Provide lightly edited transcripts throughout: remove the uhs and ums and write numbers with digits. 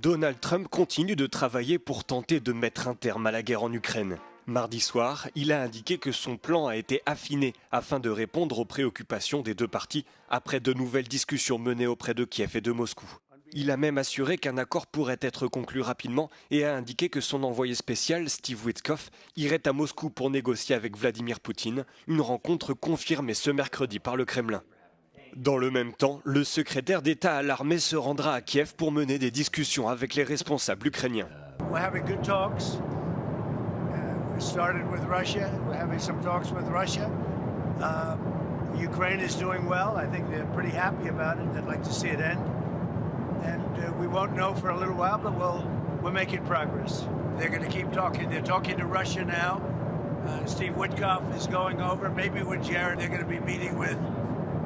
Donald Trump continue de travailler pour tenter de mettre un terme à la guerre en Ukraine. Mardi soir, il a indiqué que son plan a été affiné afin de répondre aux préoccupations des deux parties après de nouvelles discussions menées auprès de Kiev et de Moscou. Il a même assuré qu'un accord pourrait être conclu rapidement et a indiqué que son envoyé spécial, Steve Witkoff, irait à Moscou pour négocier avec Vladimir Poutine, une rencontre confirmée ce mercredi par le Kremlin. Dans le même temps, le secrétaire d'État à l'armée se rendra à Kiev pour mener des discussions avec les responsables ukrainiens. We started with Russia. We're having some talks with Russia. Ukraine is doing well. I think they're pretty happy about it. They'd like to see it end. And we won't know for a little while, but we're making progress. They're going to keep talking. They're talking to Russia now. Steve Witkoff is going over. Maybe with Jared, they're going to be meeting with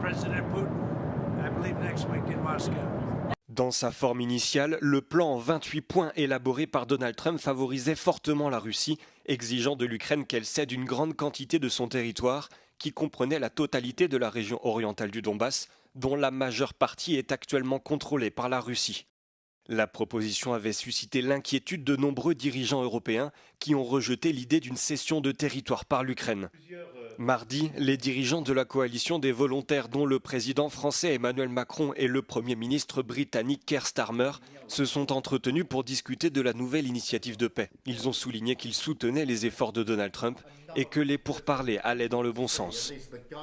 President Putin, I believe next week in Moscow. Dans sa forme initiale, le plan en 28 points élaboré par Donald Trump favorisait fortement la Russie, exigeant de l'Ukraine qu'elle cède une grande quantité de son territoire, qui comprenait la totalité de la région orientale du Donbass, dont la majeure partie est actuellement contrôlée par la Russie. La proposition avait suscité l'inquiétude de nombreux dirigeants européens qui ont rejeté l'idée d'une cession de territoire par l'Ukraine. Mardi, les dirigeants de la coalition des volontaires, dont le président français Emmanuel Macron et le Premier ministre britannique Keir Starmer, se sont entretenus pour discuter de la nouvelle initiative de paix. Ils ont souligné qu'ils soutenaient les efforts de Donald Trump et que les pourparlers allaient dans le bon sens.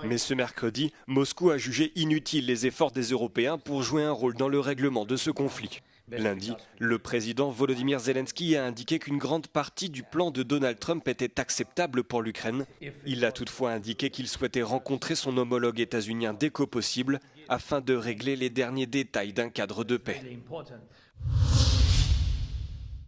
Mais ce mercredi, Moscou a jugé inutiles les efforts des Européens pour jouer un rôle dans le règlement de ce conflit. Lundi, le président Volodymyr Zelensky a indiqué qu'une grande partie du plan de Donald Trump était acceptable pour l'Ukraine. Il a toutefois indiqué qu'il souhaitait rencontrer son homologue états-unien dès que possible afin de régler les derniers détails d'un cadre de paix.